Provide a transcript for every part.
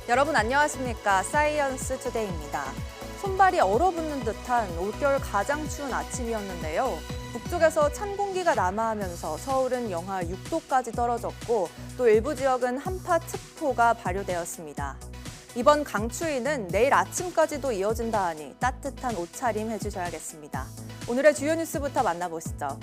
여러분 안녕하십니까? 사이언스 투데이입니다. 손발이 얼어붙는 듯한 올겨울 가장 추운 아침이었는데요. 북쪽에서 찬 공기가 남하하면서 서울은 영하 6도까지 떨어졌고 또 일부 지역은 한파특보가 발효되었습니다. 이번 강추위는 내일 아침까지도 이어진다 하니 따뜻한 옷차림 해주셔야겠습니다. 오늘의 주요 뉴스부터 만나보시죠.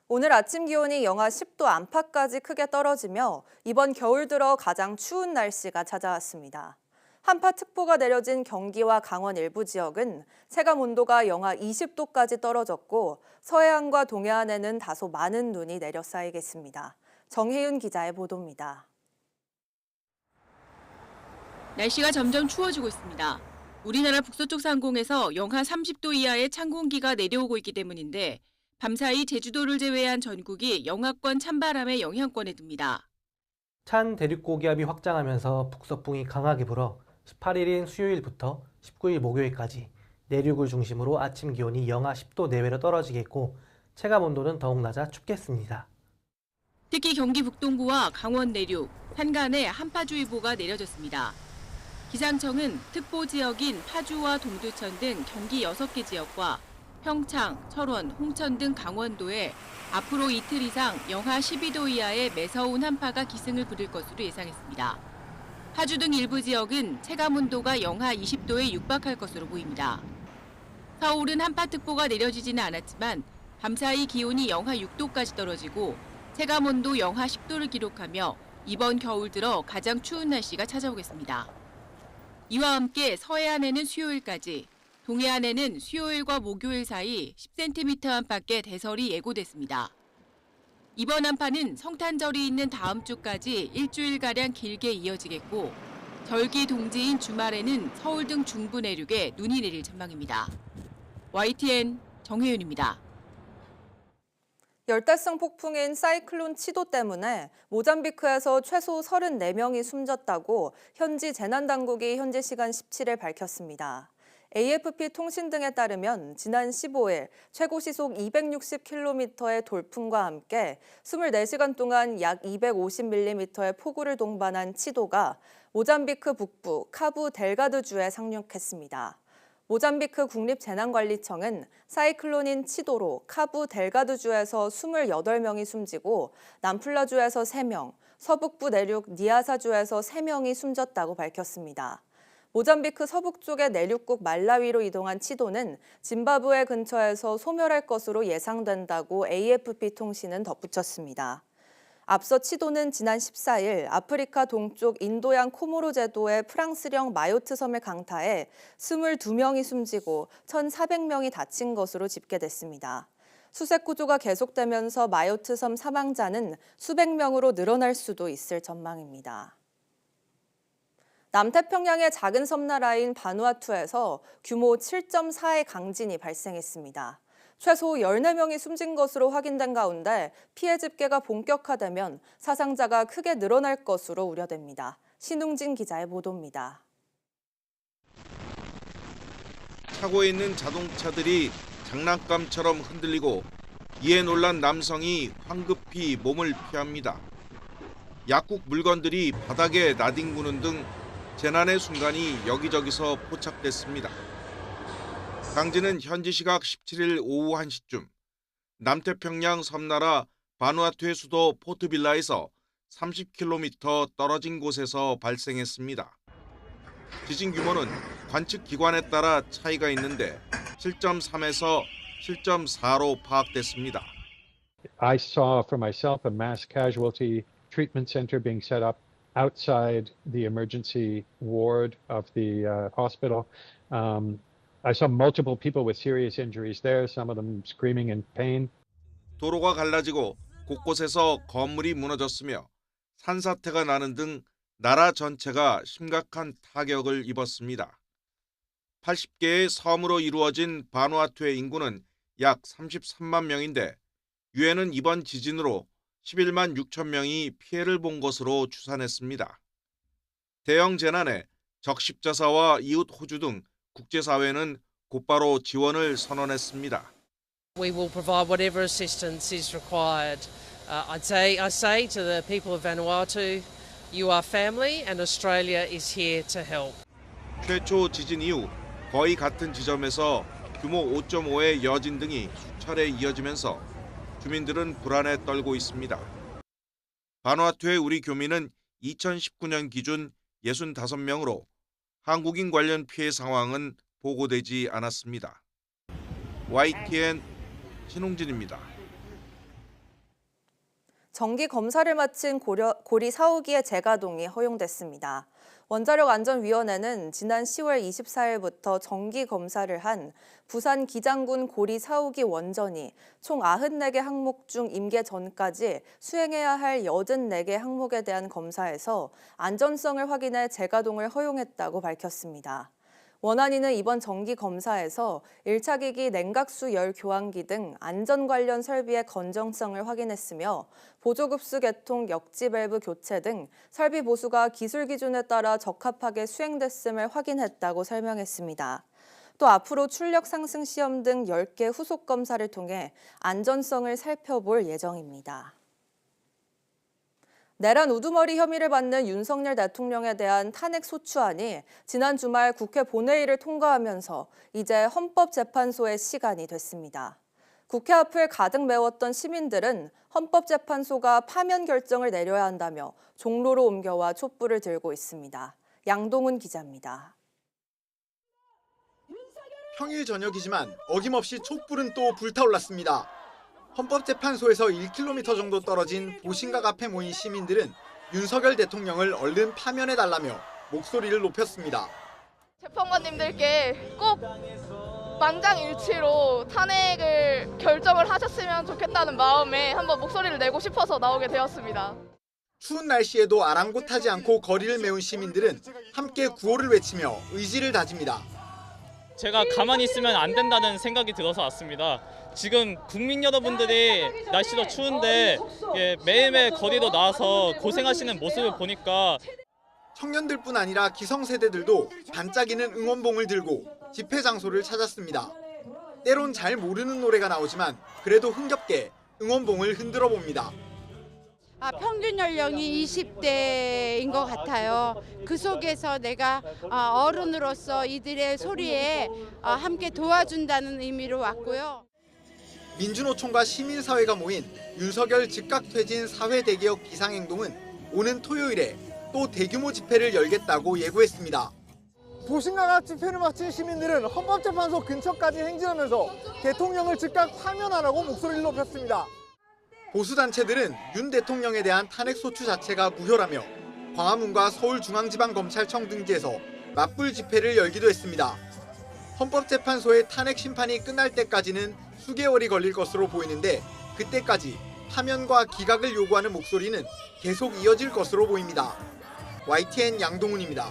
오늘 아침 기온이 영하 10도 안팎까지 크게 떨어지며 이번 겨울 들어 가장 추운 날씨가 찾아왔습니다. 한파특보가 내려진 경기와 강원 일부 지역은 체감 온도가 영하 20도까지 떨어졌고 서해안과 동해안에는 다소 많은 눈이 내려 쌓이겠습니다. 정혜윤 기자의 보도입니다. 날씨가 점점 추워지고 있습니다. 우리나라 북서쪽 상공에서 영하 30도 이하의 찬 공기가 내려오고 있기 때문인데 밤사이 제주도를 제외한 전국이 영하권 찬바람의 영향권에 듭니다. 찬 대륙고기압이 확장하면서 북서풍이 강하게 불어 18일인 수요일부터 19일 목요일까지 내륙을 중심으로 아침 기온이 영하 10도 내외로 떨어지겠고 체감 온도는 더욱 낮아 춥겠습니다. 특히 경기 북동부와 강원 내륙, 산간에 한파주의보가 내려졌습니다. 기상청은 특보 지역인 파주와 동두천 등 경기 6개 지역과 평창, 철원, 홍천 등 강원도에 앞으로 이틀 이상 영하 12도 이하의 매서운 한파가 기승을 부릴 것으로 예상했습니다. 파주 등 일부 지역은 체감 온도가 영하 20도에 육박할 것으로 보입니다. 서울은 한파특보가 내려지지는 않았지만 밤사이 기온이 영하 6도까지 떨어지고 체감 온도 영하 10도를 기록하며 이번 겨울 들어 가장 추운 날씨가 찾아오겠습니다. 이와 함께 서해안에는 수요일까지, 동해안에는 수요일과 목요일 사이 10cm 안팎의 대설이 예고됐습니다. 이번 한파는 성탄절이 있는 다음 주까지 일주일가량 길게 이어지겠고 절기 동지인 주말에는 서울 등 중부 내륙에 눈이 내릴 전망입니다. YTN 정혜윤입니다. 열대성 폭풍인 사이클론 치도 때문에 모잠비크에서 최소 34명이 숨졌다고 현지 재난당국이 현지 시간 17일 밝혔습니다. AFP 통신 등에 따르면 지난 15일 최고 시속 260km의 돌풍과 함께 24시간 동안 약 250mm의 폭우를 동반한 치도가 모잠비크 북부 카부 델가드주에 상륙했습니다. 모잠비크 국립재난관리청은 사이클론인 치도로 카부 델가드주에서 28명이 숨지고 남플라주에서 3명, 서북부 내륙 니아사주에서 3명이 숨졌다고 밝혔습니다. 모잠비크 서북쪽의 내륙국 말라위로 이동한 치도는 짐바브웨 근처에서 소멸할 것으로 예상된다고 AFP 통신은 덧붙였습니다. 앞서 치도는 지난 14일 아프리카 동쪽 인도양 코모로 제도의 프랑스령 마요트 섬을 강타해 22명이 숨지고 1,400명이 다친 것으로 집계됐습니다. 수색 구조가 계속되면서 마요트 섬 사망자는 수백 명으로 늘어날 수도 있을 전망입니다. 남태평양의 작은 섬나라인 바누아투에서 규모 7.4의 강진이 발생했습니다. 최소 14명이 숨진 것으로 확인된 가운데 피해 집계가 본격화되면 사상자가 크게 늘어날 것으로 우려됩니다. 신웅진 기자의 보도입니다. 차고에 있는 자동차들이 장난감처럼 흔들리고 이에 놀란 남성이 황급히 몸을 피합니다. 약국 물건들이 바닥에 나뒹구는 등 재난의 순간이 여기저기서 포착됐습니다. 강진은 현지 시각 17일 오후 1시쯤 남태평양 섬나라 바누아투의 수도 포트빌라에서 30km 떨어진 곳에서 발생했습니다. 지진 규모는 관측 기관에 따라 차이가 있는데 7.3에서 7.4로 파악됐습니다. I saw for myself a mass casualty treatment center being set up outside the emergency ward of the hospital. I saw multiple people with serious injuries there, some of them screaming in pain. 도로가 갈라지고 곳곳에서 건물이 무너졌으며 산사태가 나는 등 나라 전체가 심각한 타격을 입었습니다. 80개의 섬으로 이루어진 바누아투의 인구는 약 33만 명인데 유엔은 이번 지진으로 11만 6천 명이 피해를 본 것으로 추산했습니다. 대형 재난에 적십자사와 이웃 호주 등 국제사회는 곧바로 지원을 선언했습니다. We will provide whatever assistance is required. I say to the people of Vanuatu, you are family and Australia is here to help. 최초 지진 이후 거의 같은 지점에서 규모 5.5의 여진 등이 수차례 이어지면서 주민들은 불안에 떨고 있습니다. 바누아투의 우리 교민은 2019년 기준 65명으로 한국인 관련 피해 상황은 보고되지 않았습니다. YTN 신홍진입니다. 정기 검사를 마친 고리 사오기의 재가동이 허용됐습니다. 원자력안전위원회는 지난 10월 24일부터 정기 검사를 한 부산 기장군 고리 사오기 원전이 총 94개 항목 중 임계 전까지 수행해야 할 84개 항목에 대한 검사에서 안전성을 확인해 재가동을 허용했다고 밝혔습니다. 원안위는 이번 정기 검사에서 1차 기기 냉각수 열 교환기 등 안전 관련 설비의 건정성을 확인했으며 보조급수 개통, 역지 밸브 교체 등 설비 보수가 기술 기준에 따라 적합하게 수행됐음을 확인했다고 설명했습니다. 또 앞으로 출력 상승 시험 등 10개 후속 검사를 통해 안전성을 살펴볼 예정입니다. 내란 우두머리 혐의를 받는 윤석열 대통령에 대한 탄핵 소추안이 지난 주말 국회 본회의를 통과하면서 이제 헌법재판소의 시간이 됐습니다. 국회 앞을 가득 메웠던 시민들은 헌법재판소가 파면 결정을 내려야 한다며 종로로 옮겨와 촛불을 들고 있습니다. 양동훈 기자입니다. 평일 저녁이지만 어김없이 촛불은 또 불타올랐습니다. 헌법재판소에서 1km 정도 떨어진 보신각 앞에 모인 시민들은 윤석열 대통령을 얼른 파면해달라며 목소리를 높였습니다. 재판관님들께 꼭 만장일치로 탄핵을 결정을 하셨으면 좋겠다는 마음에 한번 목소리를 내고 싶어서 나오게 되었습니다. 추운 날씨에도 아랑곳하지 않고 거리를 메운 시민들은 함께 구호를 외치며 의지를 다집니다. 제가 가만히 있으면 안 된다는 생각이 들어서 왔습니다. 지금 국민 여러분들이 날씨도 추운데 매일매일 거리로 나와서 고생하시는 모습을 보니까 청년들뿐 아니라 기성세대들도 반짝이는 응원봉을 들고 집회 장소를 찾았습니다. 때론 잘 모르는 노래가 나오지만 그래도 흥겹게 응원봉을 흔들어 봅니다. 평균 연령이 20대인 것 같아요. 그 속에서 내가 어른으로서 이들의 소리에 함께 도와준다는 의미로 왔고요. 민주노총과 시민사회가 모인 윤석열 즉각퇴진 사회대개혁 비상행동은 오는 토요일에 또 대규모 집회를 열겠다고 예고했습니다. 보신각 앞 집회를 마친 시민들은 헌법재판소 근처까지 행진하면서 대통령을 즉각 파면하라고 목소리를 높였습니다. 보수단체들은 윤 대통령에 대한 탄핵소추 자체가 무효라며 광화문과 서울중앙지방검찰청 등지에서 맞불 집회를 열기도 했습니다. 헌법재판소의 탄핵 심판이 끝날 때까지는 수개월이 걸릴 것으로 보이는데 그때까지 파면과 기각을 요구하는 목소리는 계속 이어질 것으로 보입니다. YTN 양동훈입니다.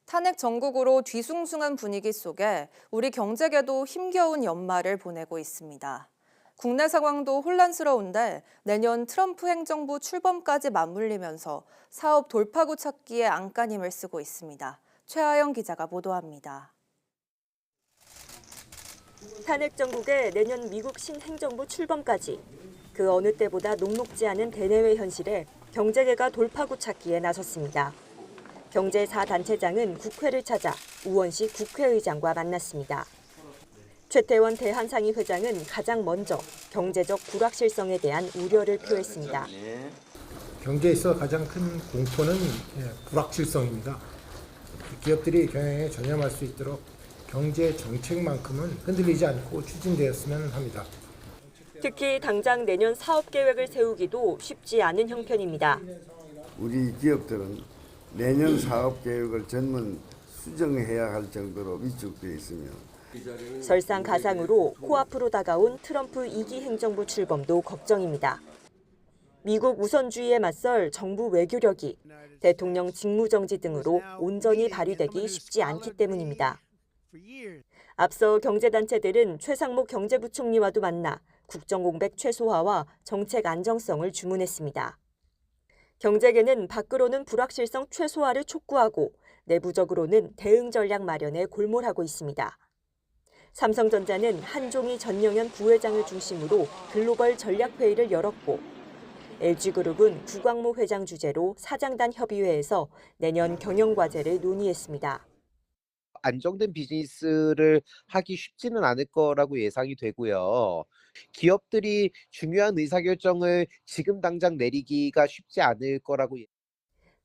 탄핵 전국으로 뒤숭숭한 분위기 속에 우리 경제계도 힘겨운 연말을 보내고 있습니다. 국내 상황도 혼란스러운데 내년 트럼프 행정부 출범까지 맞물리면서 사업 돌파구 찾기에 안간힘을 쓰고 있습니다. 최하영 기자가 보도합니다. 탄핵 정국의 내년 미국 신행정부 출범까지 그 어느 때보다 녹록지 않은 대내외 현실에 경제계가 돌파구 찾기에 나섰습니다. 경제 4단체장은 국회를 찾아 우원식 국회의장과 만났습니다. 최태원 대한상의 회장은 가장 먼저 경제적 불확실성에 대한 우려를 표했습니다. 경제에 있어 가장 큰 공포는 불확실성입니다. 기업들이 경영에 전념할 수 있도록 경제 정책만큼은 흔들리지 않고 추진되었으면 합니다. 특히 당장 내년 사업 계획을 세우기도 쉽지 않은 형편입니다. 우리 기업들은 내년 사업 계획을 전면 수정해야 할 정도로 위축되어 있으며 설상가상으로 코앞으로 다가온 트럼프 2기 행정부 출범도 걱정입니다. 미국 우선주의에 맞설 정부 외교력이 대통령 직무정지 등으로 온전히 발휘되기 쉽지 않기 때문입니다. 앞서 경제단체들은 최상목 경제부총리와도 만나 국정공백 최소화와 정책 안정성을 주문했습니다. 경제계는 밖으로는 불확실성 최소화를 촉구하고 내부적으로는 대응 전략 마련에 골몰하고 있습니다. 삼성전자는 한종희 전영현 부회장을 중심으로 글로벌 전략회의를 열었고 LG그룹은 구광모 회장 주재로 사장단 협의회에서 내년 경영과제를 논의했습니다. 안정된 비즈니스를 하기 쉽지는 않을 거라고 예상이 되고요. 기업들이 중요한 의사결정을 지금 당장 내리기가 쉽지 않을 거라고.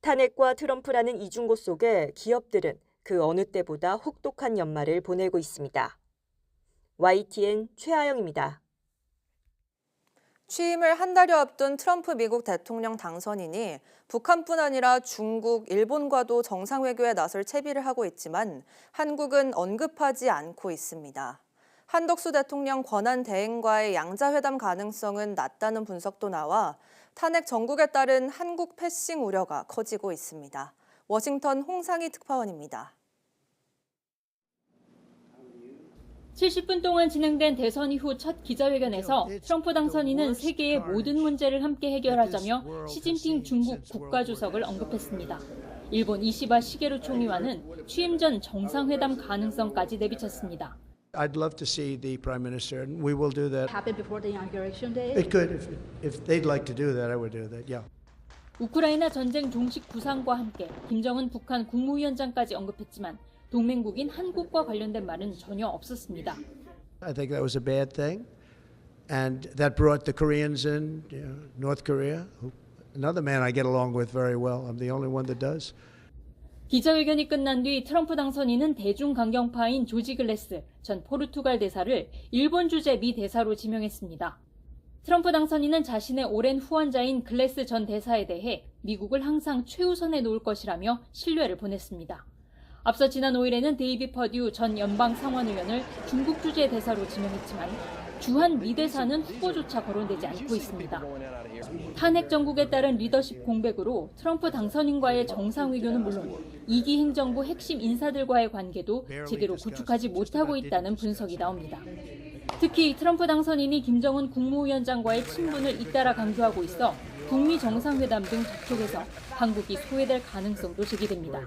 탄핵과 트럼프라는 이중고 속에 기업들은 그 어느 때보다 혹독한 연말을 보내고 있습니다. YTN 최하영입니다. 취임을 한 달여 앞둔 트럼프 미국 대통령 당선인이 북한뿐 아니라 중국, 일본과도 정상회교에 나설 채비를 하고 있지만 한국은 언급하지 않고 있습니다. 한덕수 대통령 권한 대행과의 양자회담 가능성은 낮다는 분석도 나와 탄핵 정국에 따른 한국 패싱 우려가 커지고 있습니다. 워싱턴 홍상희 특파원입니다. 70분 동안 진행된 대선 이후 첫 기자회견에서 트럼프 당선인은 세계의 모든 문제를 함께 해결하자며 시진핑 중국 국가주석을 언급했습니다. 일본 이시바 시게루 총리와는 취임 전 정상회담 가능성까지 내비쳤습니다. I'd love to see the Prime Minister, and we will do that. Happen before the inauguration day? It could, if they'd like to do that, I would do that. Yeah. 우크라이나 전쟁 종식 구상과 함께 김정은 북한 국무위원장까지 언급했지만 동맹국인 한국과 관련된 말은 전혀 없었습니다. I think that was a bad thing, and that brought the Koreans in, North Korea. Another man I get along with very well. I'm the only one that does. 기자회견이 끝난 뒤 트럼프 당선인은 대중강경파인 조지 글래스 전 포르투갈 대사를 일본 주재 미 대사로 지명했습니다. 트럼프 당선인은 자신의 오랜 후원자인 글래스 전 대사에 대해 미국을 항상 최우선에 놓을 것이라며 신뢰를 보냈습니다. 앞서 지난 5일에는 데이비 퍼듀 전 연방 상원의원을 중국 주재 대사로 지명했지만 주한 미 대사는 후보조차 거론되지 않고 있습니다. 탄핵 정국에 따른 리더십 공백으로 트럼프 당선인과의 정상회교는 물론 2기 행정부 핵심 인사들과의 관계도 제대로 구축하지 못하고 있다는 분석이 나옵니다. 특히 트럼프 당선인이 김정은 국무위원장과의 친분을 잇따라 강조하고 있어 북미 정상회담 등 접촉에서 한국이 소외될 가능성도 제기됩니다.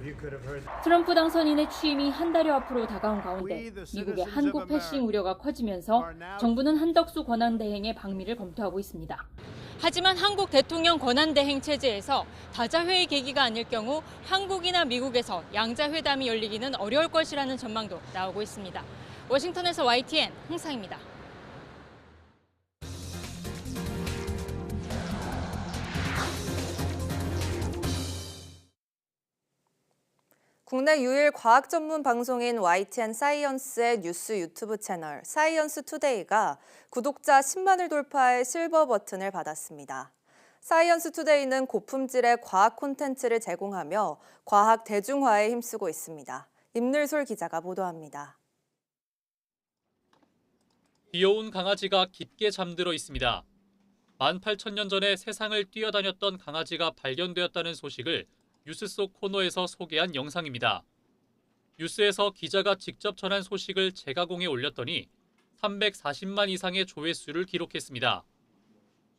트럼프 당선인의 취임이 한 달여 앞으로 다가온 가운데 미국의 한국 패싱 우려가 커지면서 정부는 한덕수 권한대행의 방미를 검토하고 있습니다. 하지만 한국 대통령 권한대행 체제에서 다자회의 계기가 아닐 경우 한국이나 미국에서 양자회담이 열리기는 어려울 것이라는 전망도 나오고 있습니다. 워싱턴에서 YTN 홍상입니다. 국내 유일 과학 전문 방송인 YTN 사이언스의 뉴스 유튜브 채널 사이언스 투데이가 구독자 10만을 돌파해 실버 버튼을 받았습니다. 사이언스 투데이는 고품질의 과학 콘텐츠를 제공하며 과학 대중화에 힘쓰고 있습니다. 임늘솔 기자가 보도합니다. 귀여운 강아지가 깊게 잠들어 있습니다. 18,000년 전에 세상을 뛰어다녔던 강아지가 발견되었다는 소식을 뉴스 속 코너에서 소개한 영상입니다. 뉴스에서 기자가 직접 전한 소식을 재가공해 올렸더니 340만 이상의 조회수를 기록했습니다.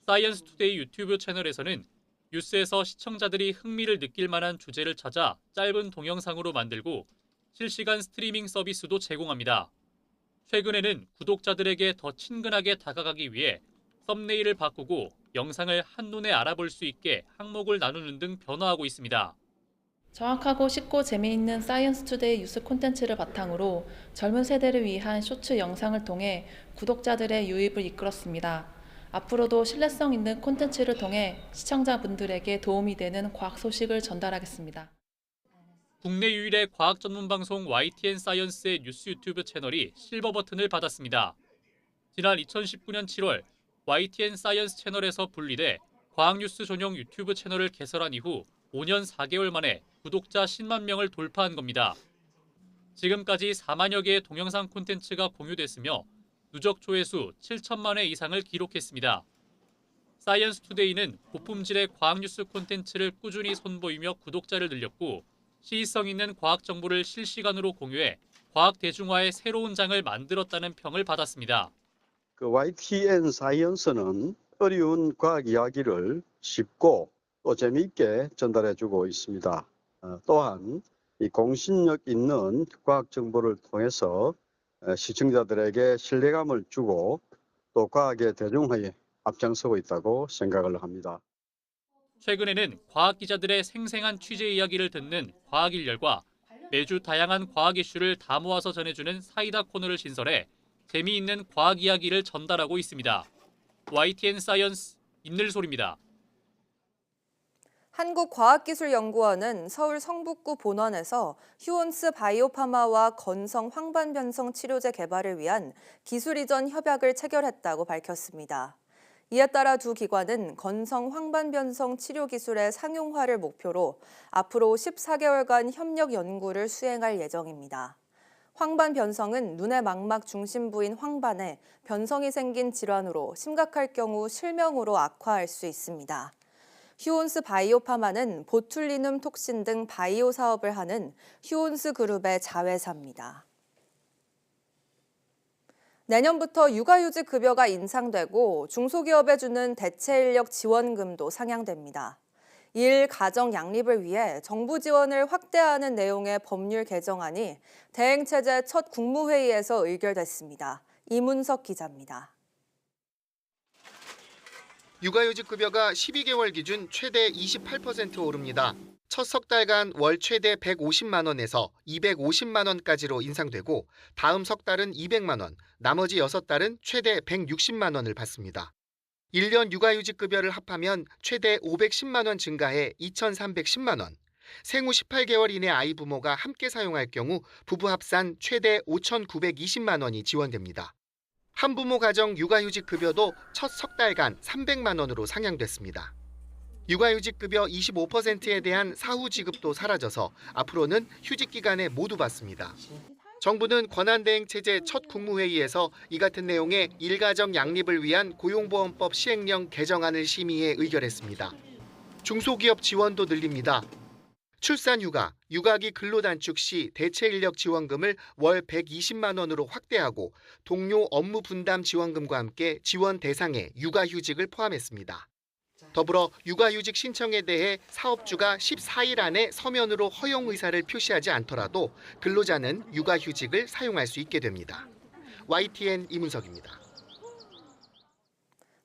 사이언스 투데이 유튜브 채널에서는 뉴스에서 시청자들이 흥미를 느낄 만한 주제를 찾아 짧은 동영상으로 만들고 실시간 스트리밍 서비스도 제공합니다. 최근에는 구독자들에게 더 친근하게 다가가기 위해 썸네일을 바꾸고 영상을 한눈에 알아볼 수 있게 항목을 나누는 등 변화하고 있습니다. 정확하고 쉽고 재미있는 사이언스 투데이 뉴스 콘텐츠를 바탕으로 젊은 세대를 위한 쇼츠 영상을 통해 구독자들의 유입을 이끌었습니다. 앞으로도 신뢰성 있는 콘텐츠를 통해 시청자분들에게 도움이 되는 과학 소식을 전달하겠습니다. 국내 유일의 과학 전문 방송 YTN 사이언스의 뉴스 유튜브 채널이 실버 버튼을 받았습니다. 지난 2019년 7월 YTN 사이언스 채널에서 분리돼 과학뉴스 전용 유튜브 채널을 개설한 이후 5년 4개월 만에 구독자 10만 명을 돌파한 겁니다. 지금까지 4만여 개의 동영상 콘텐츠가 공유됐으며 누적 조회수 7천만 회 이상을 기록했습니다. 사이언스 투데이는 고품질의 과학뉴스 콘텐츠를 꾸준히 선보이며 구독자를 늘렸고 시의성 있는 과학 정보를 실시간으로 공유해 과학 대중화의 새로운 장을 만들었다는 평을 받았습니다. YTN 사이언스는 어려운 과학 이야기를 쉽고 또 재미있게 전달해주고 있습니다. 또한 이 공신력 있는 과학 정보를 통해서 시청자들에게 신뢰감을 주고 또 과학의 대중화에 앞장서고 있다고 생각을 합니다. 최근에는 과학 기자들의 생생한 취재 이야기를 듣는 과학일열과 매주 다양한 과학 이슈를 다 모아서 전해주는 사이다 코너를 신설해 재미있는 과학 이야기를 전달하고 있습니다. YTN 사이언스 임늘솔입니다. 한국과학기술연구원은 서울 성북구 본원에서 휴온스 바이오파마와 건성 황반변성 치료제 개발을 위한 기술 이전 협약을 체결했다고 밝혔습니다. 이에 따라 두 기관은 건성 황반변성 치료 기술의 상용화를 목표로 앞으로 14개월간 협력 연구를 수행할 예정입니다. 황반변성은 눈의 망막 중심부인 황반에 변성이 생긴 질환으로 심각할 경우 실명으로 악화할 수 있습니다. 휴온스 바이오파마는 보툴리눔 톡신 등 바이오 사업을 하는 휴온스 그룹의 자회사입니다. 내년부터 육아휴직 급여가 인상되고 중소기업에 주는 대체인력 지원금도 상향됩니다. 이일 가정 양립을 위해 정부 지원을 확대하는 내용의 법률 개정안이 대행체제 첫 국무회의에서 의결됐습니다. 이문석 기자입니다. 육아휴직 급여가 12개월 기준 최대 28% 오릅니다. 첫 석 달간 월 최대 150만 원에서 250만 원까지로 인상되고 다음 석 달은 200만 원, 나머지 6달은 최대 160만 원을 받습니다. 1년 육아휴직 급여를 합하면 최대 510만 원 증가해 2,310만 원. 생후 18개월 이내 아이 부모가 함께 사용할 경우 부부 합산 최대 5,920만 원이 지원됩니다. 한부모 가정 육아휴직 급여도 첫 석 달간 300만 원으로 상향됐습니다. 육아휴직 급여 25%에 대한 사후 지급도 사라져서 앞으로는 휴직 기간에 모두 받습니다. 정부는 권한대행체제 첫 국무회의에서 이 같은 내용의 일가정 양립을 위한 고용보험법 시행령 개정안을 심의해 의결했습니다. 중소기업 지원도 늘립니다. 출산휴가, 육아기 근로단축 시 대체인력 지원금을 월 120만 원으로 확대하고 동료 업무 분담 지원금과 함께 지원 대상에 육아휴직을 포함했습니다. 더불어 육아휴직 신청에 대해 사업주가 14일 안에 서면으로 허용 의사를 표시하지 않더라도 근로자는 육아휴직을 사용할 수 있게 됩니다. YTN 이문석입니다.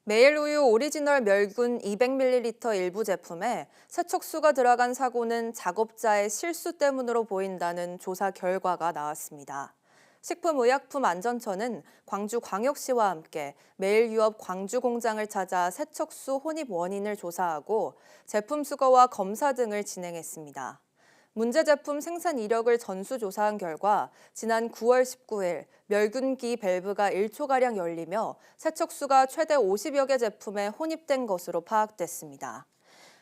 메일우유 오리지널 멸균 200ml 일부 제품에 세척수가 들어간 사고는 작업자의 실수 때문으로 보인다는 조사 결과가 나왔습니다. 식품의약품안전처는 광주광역시와 함께 메일유업 광주 공장을 찾아 세척수 혼입 원인을 조사하고 제품 수거와 검사 등을 진행했습니다. 문제 제품 생산 이력을 전수조사한 결과 지난 9월 19일 멸균기 밸브가 1초가량 열리며 세척수가 최대 50여 개 제품에 혼입된 것으로 파악됐습니다.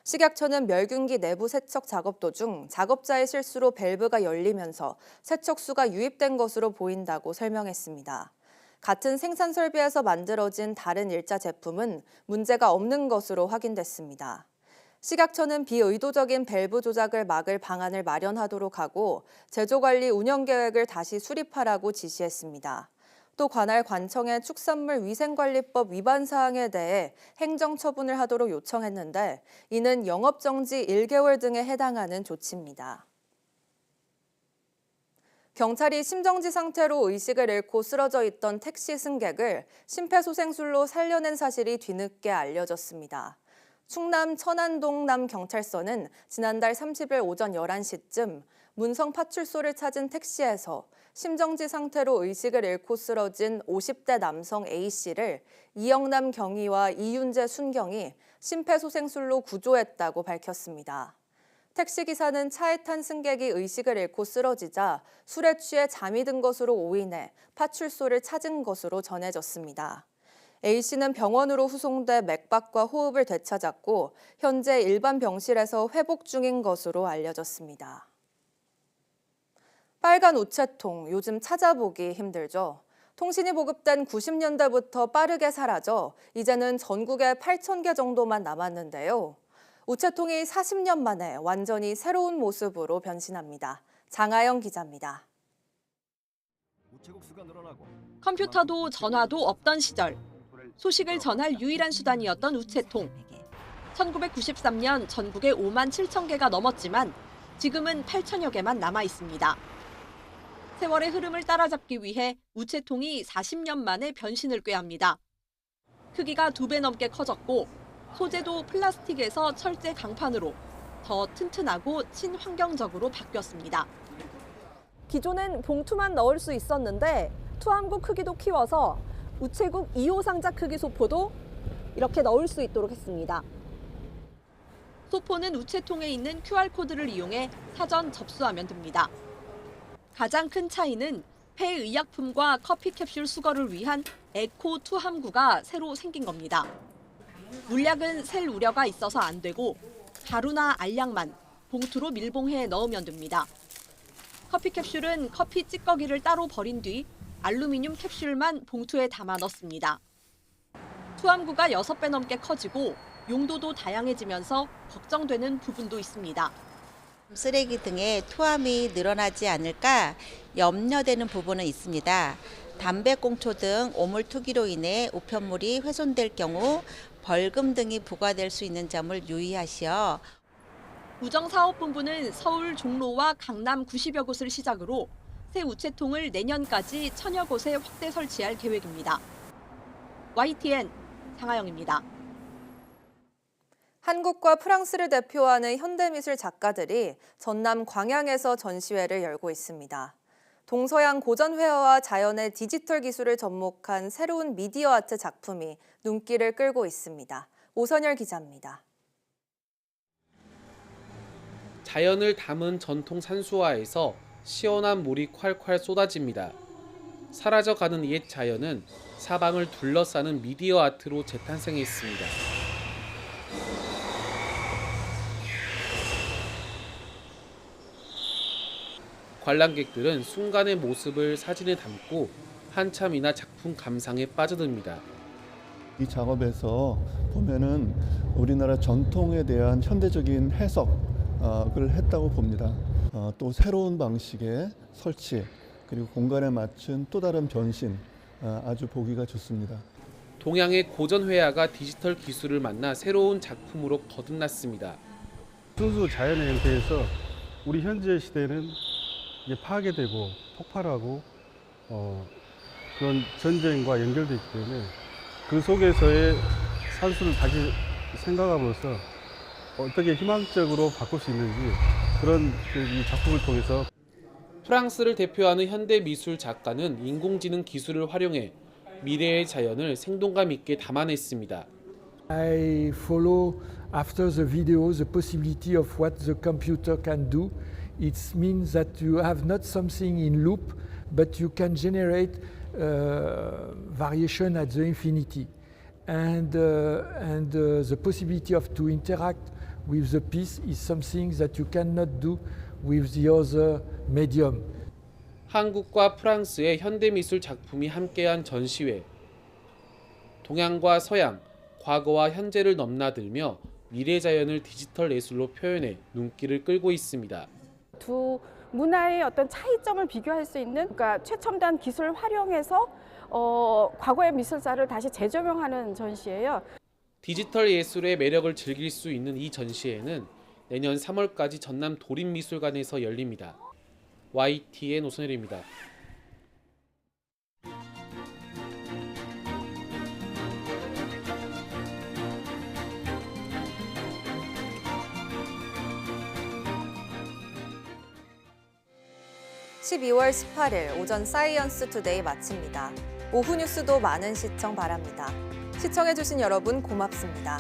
식약처는 멸균기 내부 세척 작업 도중 작업자의 실수로 밸브가 열리면서 세척수가 유입된 것으로 보인다고 설명했습니다. 같은 생산 설비에서 만들어진 다른 일자 제품은 문제가 없는 것으로 확인됐습니다. 식약처는 비의도적인 밸브 조작을 막을 방안을 마련하도록 하고 제조관리 운영 계획을 다시 수립하라고 지시했습니다. 또 관할 관청에 축산물 위생관리법 위반 사항에 대해 행정처분을 하도록 요청했는데 이는 영업정지 1개월 등에 해당하는 조치입니다. 경찰이 심정지 상태로 의식을 잃고 쓰러져 있던 택시 승객을 심폐소생술로 살려낸 사실이 뒤늦게 알려졌습니다. 충남 천안동 남경찰서는 지난달 30일 오전 11시쯤 문성 파출소를 찾은 택시에서 심정지 상태로 의식을 잃고 쓰러진 50대 남성 A씨를 이영남 경위와 이윤재 순경이 심폐소생술로 구조했다고 밝혔습니다. 택시기사는 차에 탄 승객이 의식을 잃고 쓰러지자 술에 취해 잠이 든 것으로 오인해 파출소를 찾은 것으로 전해졌습니다. A씨는 병원으로 후송돼 맥박과 호흡을 되찾았고 현재 일반 병실에서 회복 중인 것으로 알려졌습니다. 빨간 우체통, 요즘 찾아보기 힘들죠. 통신이 보급된 90년대부터 빠르게 사라져 이제는 전국에 8,000개 정도만 남았는데요. 우체통이 40년 만에 완전히 새로운 모습으로 변신합니다. 장하영 기자입니다. 컴퓨터도 전화도 없던 시절, 소식을 전할 유일한 수단이었던 우체통. 1993년 전국에 5만 7천 개가 넘었지만 지금은 8천여 개만 남아 있습니다. 세월의 흐름을 따라잡기 위해 우체통이 40년 만에 변신을 꾀합니다. 크기가 2배 넘게 커졌고 소재도 플라스틱에서 철제 강판으로 더 튼튼하고 친환경적으로 바뀌었습니다. 기존엔 봉투만 넣을 수 있었는데 투함구 크기도 키워서 우체국 2호 상자 크기 소포도 이렇게 넣을 수 있도록 했습니다. 소포는 우체통에 있는 QR코드를 이용해 사전 접수하면 됩니다. 가장 큰 차이는 폐의약품과 커피 캡슐 수거를 위한 에코 투함구가 새로 생긴 겁니다. 물약은 셀 우려가 있어서 안 되고 가루나 알약만 봉투로 밀봉해 넣으면 됩니다. 커피 캡슐은 커피 찌꺼기를 따로 버린 뒤 알루미늄 캡슐만 봉투에 담아 넣습니다. 투함구가 6배 넘게 커지고 용도도 다양해지면서 걱정되는 부분도 있습니다. 쓰레기 등의 투함이 늘어나지 않을까 염려되는 부분은 있습니다. 담배꽁초 등 오물 투기로 인해 우편물이 훼손될 경우 벌금 등이 부과될 수 있는 점을 유의하시어 우정사업본부는 서울 종로와 강남 90여 곳을 시작으로 새 우체통을 내년까지 1000여 곳에 확대 설치할 계획입니다. YTN 장하영입니다. 한국과 프랑스를 대표하는 현대미술 작가들이 전남 광양에서 전시회를 열고 있습니다. 동서양 고전 회화와 자연의 디지털 기술을 접목한 새로운 미디어 아트 작품이 눈길을 끌고 있습니다. 오선열 기자입니다. 자연을 담은 전통 산수화에서 시원한 물이 콸콸 쏟아집니다. 사라져가는 옛 자연은 사방을 둘러싸는 미디어 아트로 재탄생했습니다. 관람객들은 순간의 모습을 사진에 담고 한참이나 작품 감상에 빠져듭니다. 이 작업에서 보면은 우리나라 전통에 대한 현대적인 해석을 했다고 봅니다. 또 새로운 방식의 설치 그리고 공간에 맞춘 또 다른 변신 아주 보기가 좋습니다. 동양의 고전 회화가 디지털 기술을 만나 새로운 작품으로 거듭났습니다. 순수 자연의 형태에서 우리 현재 시대는 이게 파괴되고 폭발하고 그런 전쟁과 연결되어 있기 때문에 그 속에서의 산수를 다시 생각함으로써 어떻게 희망적으로 바꿀 수 있는지 그런 이 작품을 통해서 프랑스를 대표하는 현대미술 작가는 인공지능 기술을 활용해 미래의 자연을 생동감 있게 담아냈습니다. I follow after the video the possibility of what the computer can do. It means that you have not something in loop, but you can generate variation at the infinity, and the possibility of to interact with the piece is something that you cannot do with the other medium. 한국과 프랑스의 현대미술 작품이 함께한 전시회. 동양과 서양, 과거와 현재를 넘나들며 미래 자연을 디지털 예술로 표현해 눈길을 끌고 있습니다. 두 문화의 어떤 차이점을 비교할 수 있는 그러니까 최첨단 기술을 활용해서 과거의 미술사를 다시 재조명하는 전시예요. 디지털 예술의 매력을 즐길 수 있는 이 전시회는 내년 3월까지 전남 도립미술관에서 열립니다. YTN 오선열입니다. (12월 18일) 오전 사이언스 투데이 마칩니다. 오후 뉴스도 많은 시청 바랍니다. 시청해주신 여러분 고맙습니다.